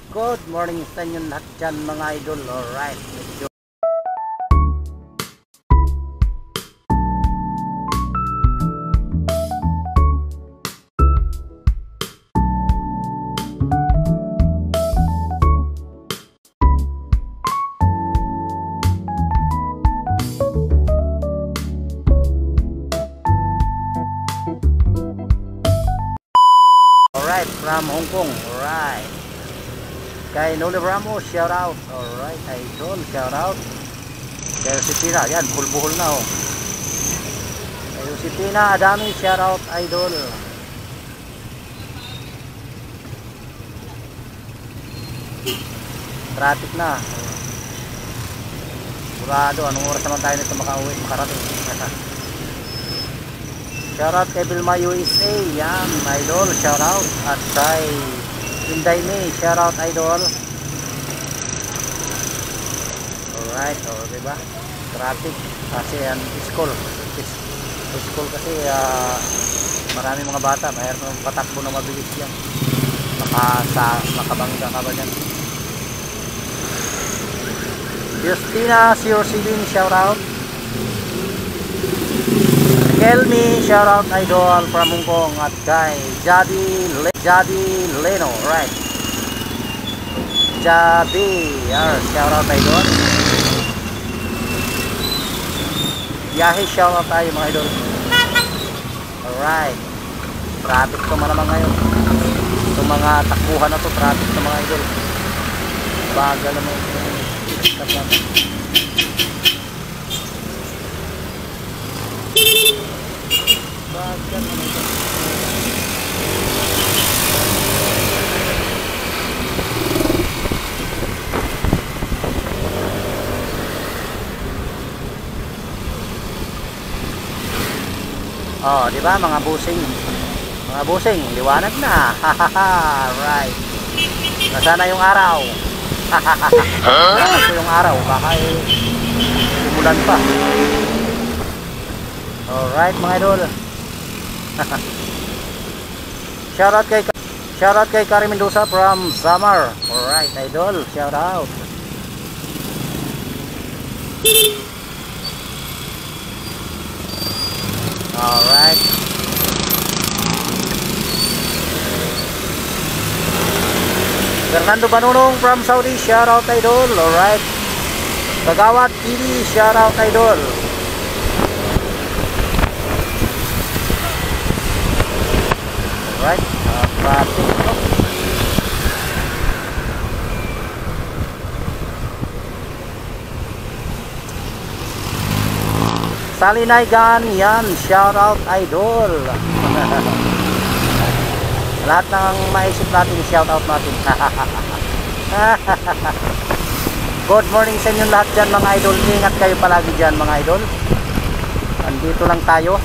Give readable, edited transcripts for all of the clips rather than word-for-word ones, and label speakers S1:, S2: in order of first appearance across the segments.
S1: Good morning sa inyo lahat dyan mga idol. Alright, medyo alright, from Hong Kong. Alright, kay Noli Ramos, shout out. Alright, idol, shout out. Kay Josepina, yan, buhol-buhol na oh. Kay Josepina, adami, shout out, idol. Traffic na. Burado, anong oras naman tayo nito makauwi, makarating. Shout out kay Vilma USA, yan, idol, shout out. At kay Inday May, shout out, idol. Alright, o diba, traffic kasi yan, school kasi maraming mga bata, mayroon patakbo na mabilis yan, makabangga ka ba yan. Justina 017, shout out. Kelmi, shout out, idol, from Hong Kong. At kay Jadi Leno, right, Jadi, shout out, idol. Yahi, shout out tayo mga idol. Alright, traffic to naman ngayon. Itong mga takbuhan na to, traffic to mga idol. Bagal naman ito. Bagal naman ito. Oh, di ba mga busing? Mga busing, liwanag na. Right. Nasana yung araw? Nasana yung araw? Baka umulan pa. Alright mga idol. Shout out kay Kari Mendoza from Samar. Alright, idol, shout out. Alright. Fernando Banunong from Saudi, shout out, idol. Alright. Kagawad TV, shout out, idol. Alright. Traffic. Salinaygan, yan, shout out, idol. Lahat ng maisip natin, shout out natin. Good morning sa inyo lahat dyan mga idol. Ingat kayo palagi dyan mga idol. Andito lang tayo,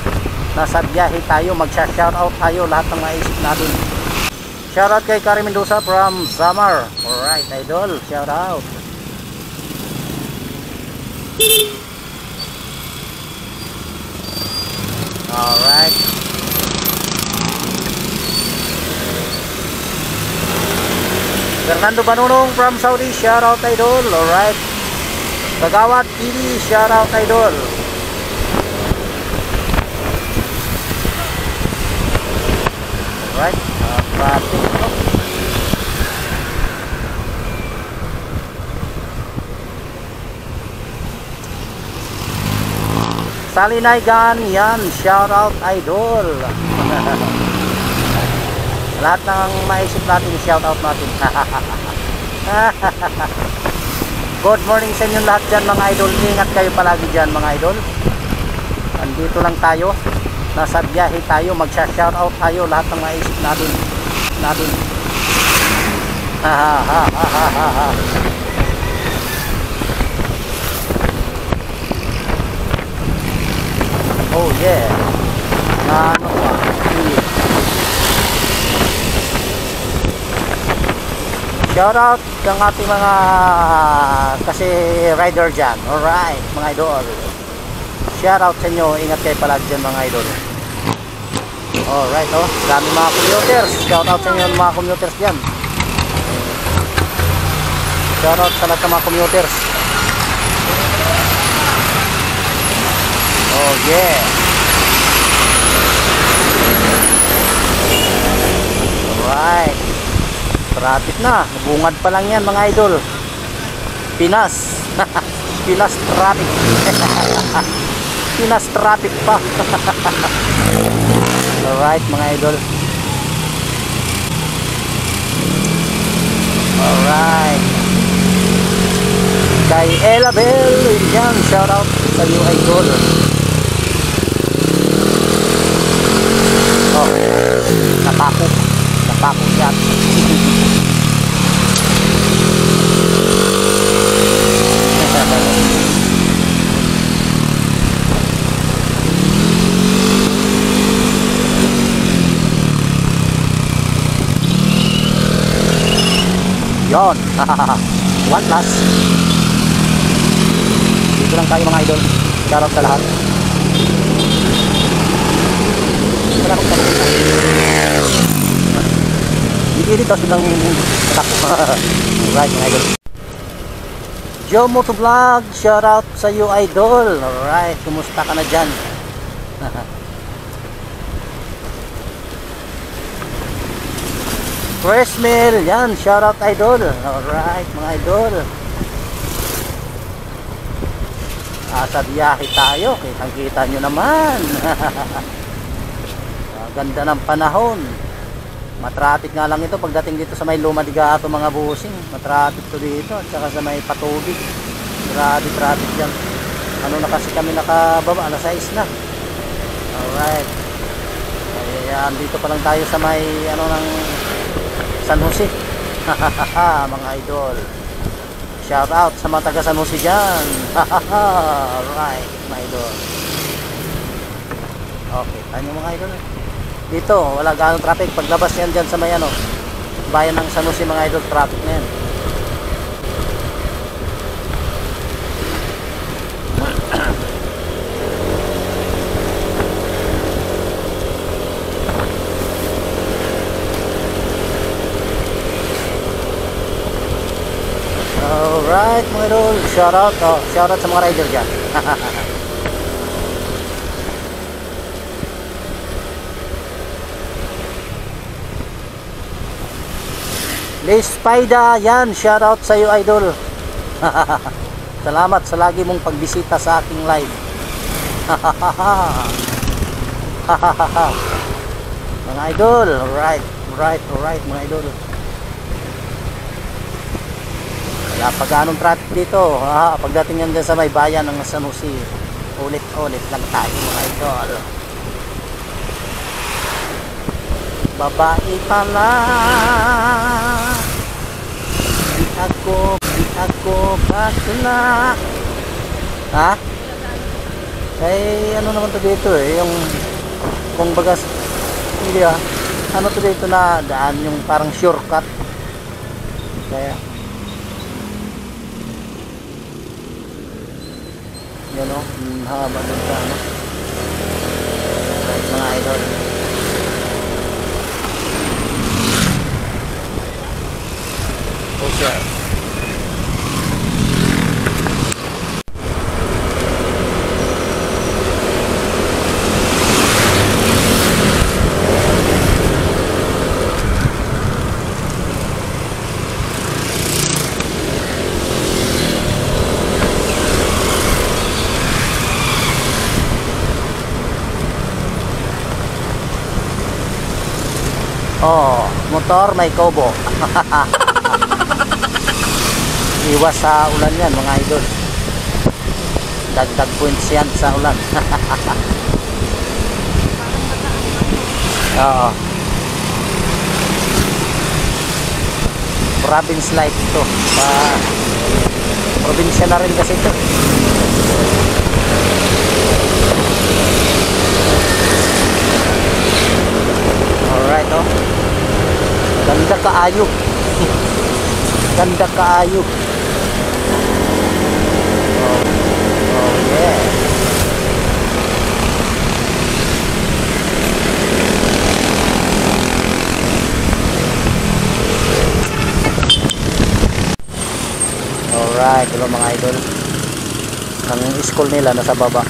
S1: nasa biyahe tayo, magsha-shout out tayo lahat ng maisip natin. Shout out kay Kari Mendoza from Samar. Alright, idol, shout out. Alright. Fernando Banunong from Saudi, shout out, idol. Alright. Kagawad TV, shout out, idol. Alright. Traffic. Salinaygan, yan, shout out, idol. Lahat ng maisip natin, shout out natin. Good morning sa inyo lahat dyan mga idol. Ingat kayo palagi dyan mga idol. Andito lang tayo, nasa biyahe tayo, magsha-shout out tayo lahat ng maisip natin. Oh yeah. Ano pa? Shout out ng ating mga kasi rider dyan. Alright mga idol, shout out sa inyo. Ingat kayo palagi dyan mga idol. Alright, oh, dami mga commuters. Shout out sa inyo mga commuters dyan. Shoutout sa lahat ng mga commuters. Oh yeah. Alright. Traffic na. Bungad pa lang yan mga idol. Pinas. Pinas traffic. Pinas traffic pa. Alright mga idol. Alright. Kay Ella Bell, yan, shout out sa iyo idol. Oh, napako siya. Yon. One last. Dito lang tayo mga idol. Shout out sa lahat. Wala akong pagkita. Hindi dito silang takbo. Alright mga idol. Joe Motovlog, shout out sa iyo idol. Alright, kumusta ka na dyan? Fresh meal, yan, shout out idol. Alright mga idol. Sa biyahe tayo, kitang-kita nyo naman. Ganda ng panahon. Matraffic nga lang ito pagdating dito sa may Luma de Gato mga busing. Matraffic to dito at saka sa may Patubig. Grabe traffic dyan. Ano na kasi kami nakababa, alas 6 na. Alright. Ayan, dito pa lang tayo sa may ano ng San Jose. Mga idol. Shout out sa mga taga San Jose dyan. Alright, mga idol. Okay, tayo mga idol. Dito, wala ganong traffic. Paglabas yan dyan sa may ano, bayan ng San Jose mga idol, traffic na yan. Alright mga idol, shout out sa mga rider dyan. Liz Paida, yan, shout out sa iyo idol. Salamat sa lagi mong pagbisita sa aking live. Mga idol, alright mga idol. Wala pa ganong traffic dito. Pagdating yan dyan sa may bayan ng San Jose, ulit lang tayo mga idol. Babae pala, di ako bakla. Ha? Ay ano naman to dito yung kung bagas hindi ano to dito na daan yung parang shortcut. Kaya yan o, haba dun sa ano. Right mga idol. Okay. Oh, motor may kobo. Iwas sa ulan yan mga idol. Dagdag points yan sa ulan. Oo. Province life ito. Probinsya na rin kasi ito. Alright oh. Ganda kaayo. Ganda kaayo. Oh yeah. Alright, hello mga idol. Ang school nila nasa baba.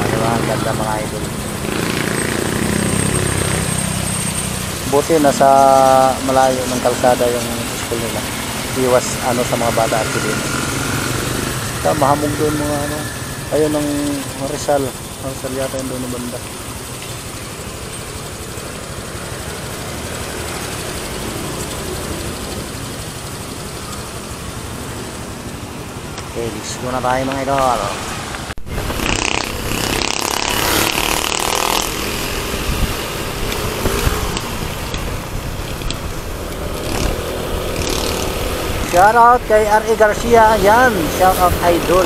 S1: Diba, ang ganda mga idol. Buti nasa malayo ng kalsada yung school nila. Iwas sa mga bata at silin. Mahamog doon mga ayun ng Rizal yata yung doon na banda. Okay, let's go na tayo mga idol. Shout out kay R.E. Garcia. Yan, shout out idol.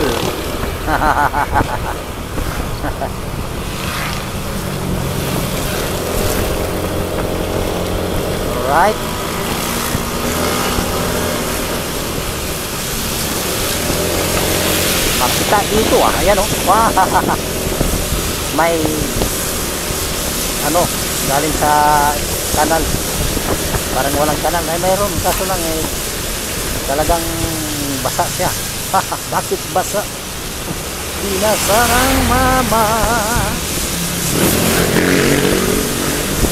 S1: Alright. Makita dito ayan wow. May galing sa kanal. Parang walang kanal. Ay mayroon, kaso lang talagang basa siya. Bakit basa? Binasang mama.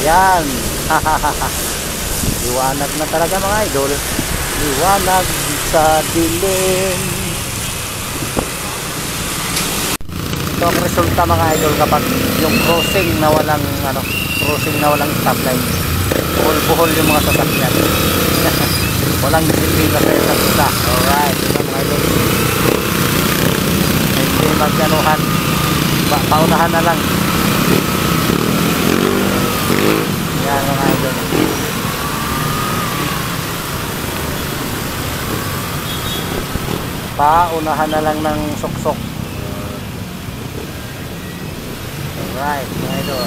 S1: Yan. Liwanag na talaga mga idol. Liwanag sa dilim. Ito ang resulta mga idol kapag yung crossing na walang stoplight. Buhol-buhol yung mga sasakyan. Walang disiplina sa isang isa. Alright, ito mga idol. Hindi magkanuhan. Paunahan na lang. Yan mga idol. Paunahan na lang ng suksok. Alright mga idol.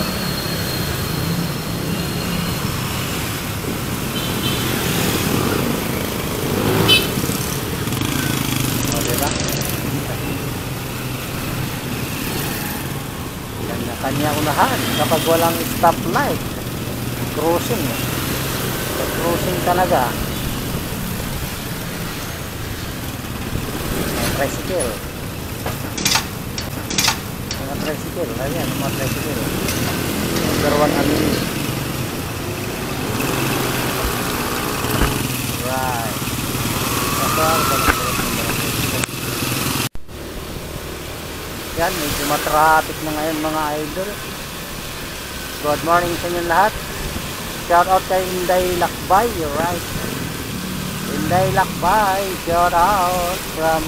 S1: Kanya unahan kapag walang stoplight. Crossing talaga. Tricycle. Ayan, mga tricycle. Number 1 amin. Right. Yan, medyo matraffic na ngayon mga idol. Good morning sa inyo lahat. Shout out kay Inday Lakbay. Right. Inday Lakbay. Shout out from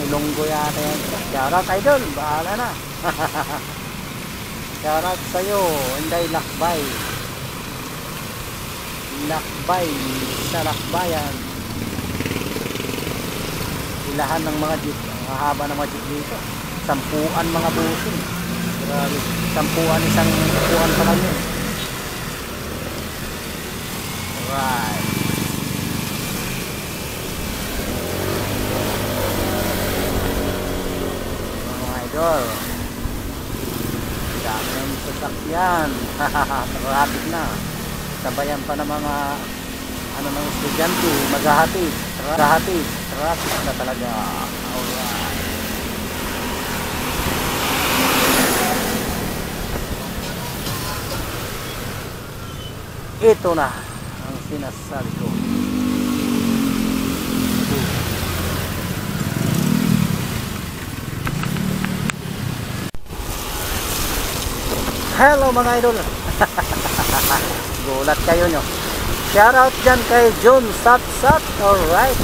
S1: Ilonggo yata yan. Shout out idol. Bahala na. Shout out sa'yo Inday Lakbay. Lakbay sa Lakbayan. Ilahan ng mga jeep. Ang haba ng mga jeep dito. 10 mga busing. Grabe. 10 isang upuan pa lang yun. Alright. Mga idol. Dami ng sasakyan. Traffic na. Sabayan pa ng mga ng estudyante. Maghahatid. Traffic na talaga. Alright. Ito na ang sinasabi ko. Hello mga idol. Gulat kayo nyo. Shout out dyan kay John Sat. Alright.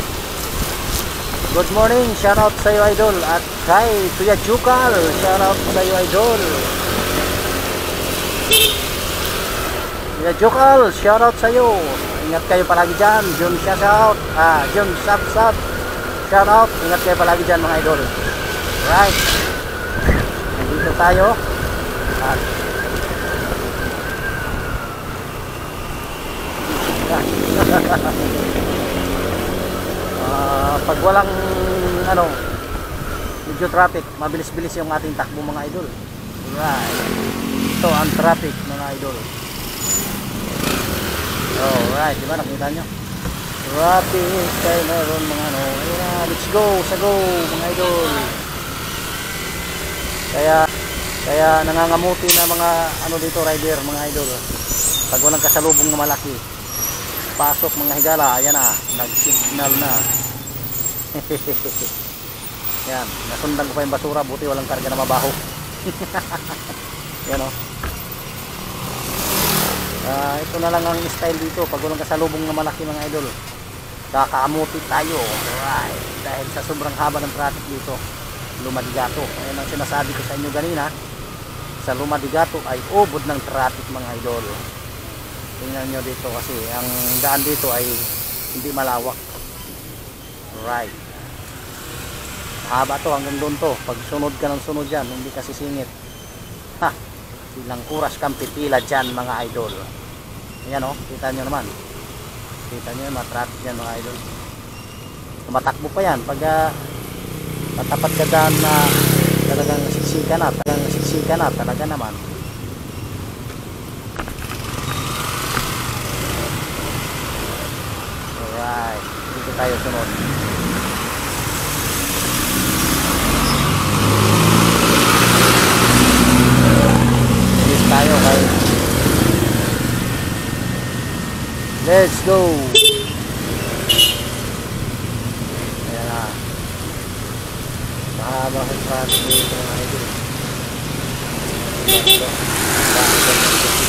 S1: Good morning. Shout out sa iyo idol. At kay Kuya Jukal. Shout out sa iyo idol. Kuya Jukal. Shout out sa iyo. Ingat kayo palagi dyan. John shout out. John Sat. Shout out. Ingat kayo palagi dyan mga idol. Right. Nandito tayo. At pag walang medyo traffic, mabilis-bilis yung ating takbo mga idol. Right. Ito ang traffic mga idol. Alright, di ba nakita nyo? Rapid tayo meron mga ano. Ayan, let's go, sa go mga idol. Kaya nangangamuti na mga ano dito rider mga idol. Pag walang kasalubong na malaki, pasok mga higala. Ayan na, nag-signal na. Yan, nasundan ko pa yung basura, buti walang karga na mabaho. Yan o. Ito na lang ang style dito pag walang kasalubong na malaki mga idol. Kakaamuti tayo. Alright, dahil sa sobrang haba ng traffic dito, Lumadigato. Ayan ang sinasabi ko sa inyo kanina, sa Lumadigato ay ubod ng traffic mga idol. Tingnan nyo dito kasi ang daan dito ay hindi malawak. Right, haba to hanggang doon to. Pag sunod ka ng sunod dyan, hindi kasi singit. Ha, ilang oras kang pipila dyan mga idol. Ayan o, kita nyo naman. Kita nyo yung mga traffic dyan mga idol. Tumatakbo pa yan pag patapat ka dyan na talagang siksika na talaga naman. Alright, dito tayo sunod. Bilis tayo kay let's go. Ayan na, mahaba sa traffic dito mga idol.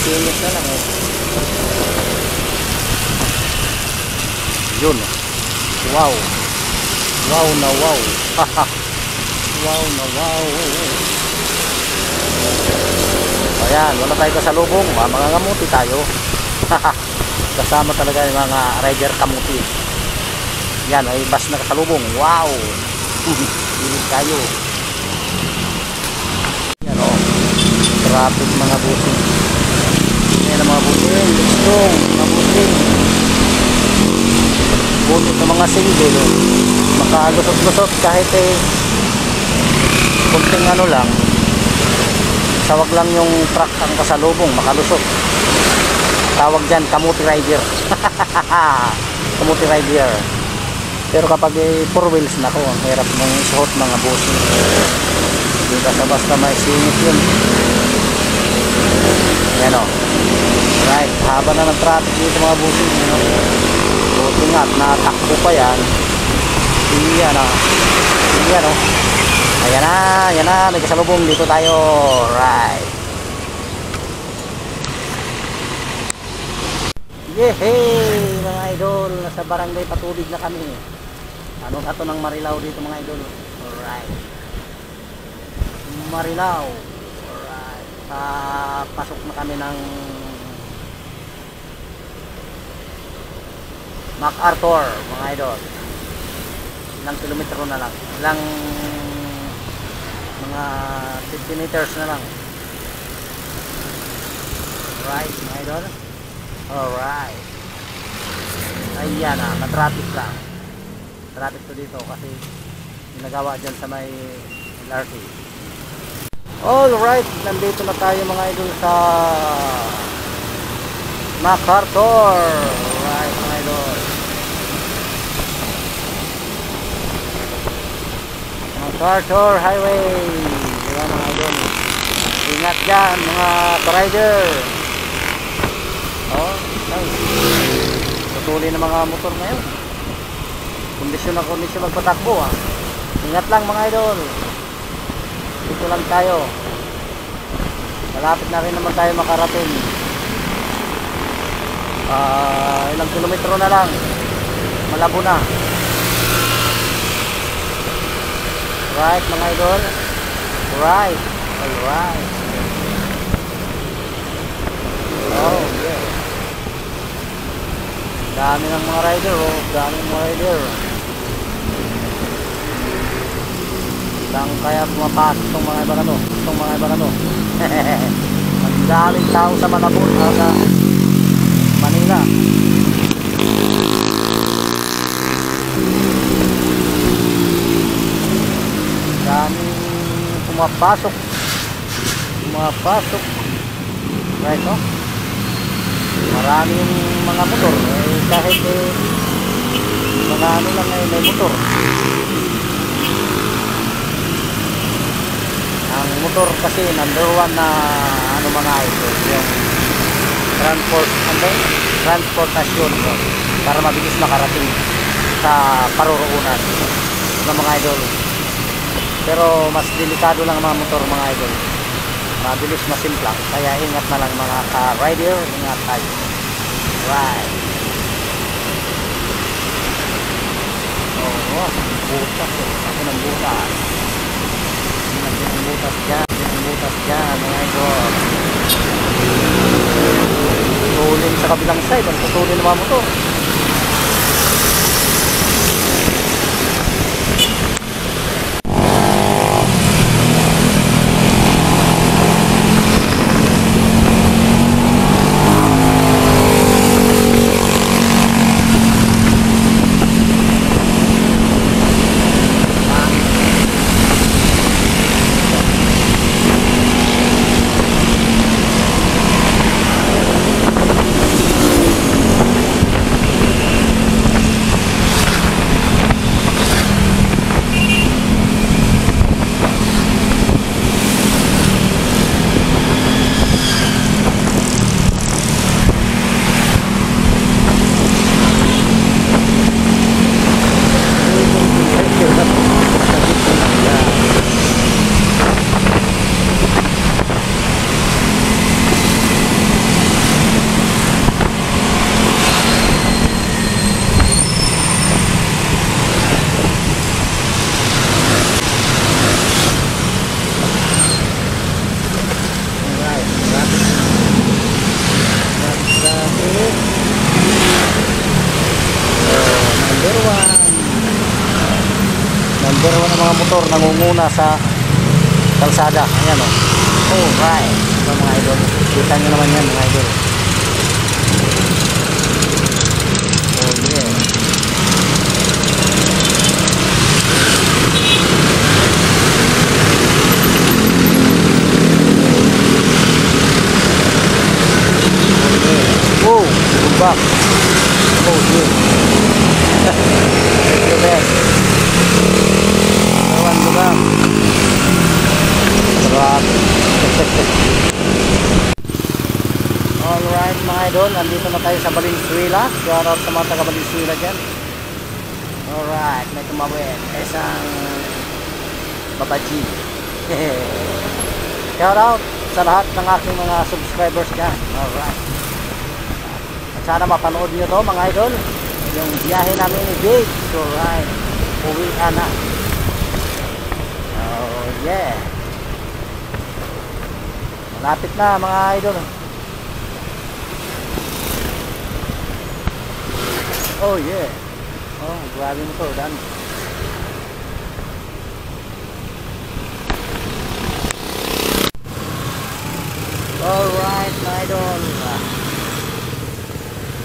S1: Sisingit na lang eh. Yun. Wow. Wow na wow. Wow na wow. Ayan, wala tayo kasalubong. Mangangamuti tayo. Kasama talaga yung mga rider kamuti. Yan, ay bus na kasalubong. Wow. Bilis tayo. Yan o. Traffic mga busing. Yan ang mga busing. Let's go. Mga busing. Bunot ng mga single. Makalusot-lusot kahit kunting ano lang. Sawag lang yung truck ang kasalubong. Makalusot. Tawag dyan, kamuti rider. Kamuti rider. Pero kapag 4 wheels na ko, ang hirap mong isuot mga busing. Hindi basta-basta maisingit yun. Yan o. Right, haba na ng traffic dito mga busing. Buti nga, natakbo pa yan. Yan o. Yan o. Ayan na, may kasalubong dito tayo. Right. Yehey mga idol, nasa barangay Patubig na kami. Ano ato ng Marilao dito mga idol. Alright, Marilao. Alright, pasok na kami ng MacArthur mga idol. Ilang kilometro na lang, ilang mga 50 meters na lang. Alright mga idol. Alright. Ayan na, matraffic lang. Traffic to dito kasi ginagawa dyan sa may LRT. Alright, nandito na tayo mga idol sa MacArthur. Alright mga idol. MacArthur Highway. Diba mga idol? Ingat dyan mga rider. Oh, nice. Patuloy ng mga motor ngayon. Kondisyon na kondisyon magpatakbo ha. Ingat lang mga idol. Dito lang tayo. Malapit na rin naman tayo makarating. Ilang kilometro na lang. Malabo na. Right mga idol. Right. Alright. Oh yeah. Dami ng mga rider oh. Dami ng mga rider. Lang kaya pumapasok itong mga iba na to. Itong mga iba na to. Ang daming tao sa Malabon sa Manila. Daming pumapasok. Right no? maraming mga motor kahit mga ano lang may motor. Ang motor kasi number one na ano mga idol, yung transportasyon para mabilis makarating sa paroroonan ng mga idol. Pero mas delikado lang ang mga motor mga idol, mabilis masimplang, kaya ingat na lang mga rider, ingat tayo. Right. Butas ako ng butas. Ang butas dyan mga idol. Tulin sa kabilang side, ang tutulin ng mga motor. Number one ng mga motor nangunguna sa kalsada. Ayan o. Alright. Ito mga idol. Kita nyo naman yan mga idol. Oh yeah. Oh, good back. Oh yeah. Thank you man. Lugar. Alright mga idol, nandito na tayo sa Valenzuela. Shout out sa mga taga Valenzuela dyan. Alright, may tumawin isang babaji. Shout out sa lahat ng aking mga subscribers dyan. Alright, at sana mapanood nyo to mga idol, yung biyahe namin ni Jake. Alright, uwi na. Oh yeah. Malapit na mga idol. Oh yeah. Oh, grabe mo to, Dan. Alright mga idol.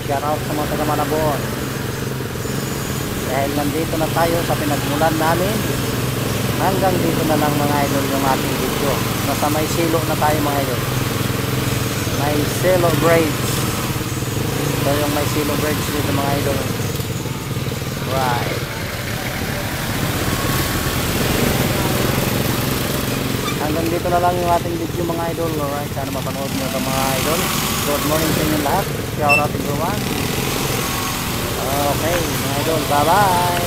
S1: Shout out sa mga taga Malabon. Dahil nandito na tayo sa pinagmulan namin, hanggang dito na lang mga idol yung ating video. Nasa may silo na tayo mga idol. May silo bridge. Ito yung may silo bridge dito mga idol. Right. Hanggang dito na lang yung ating video mga idol. Alright, sana mapanood nyo ito mga idol. Good morning sa inyo lahat. Shout out everyone. Okay mga idol, bye bye.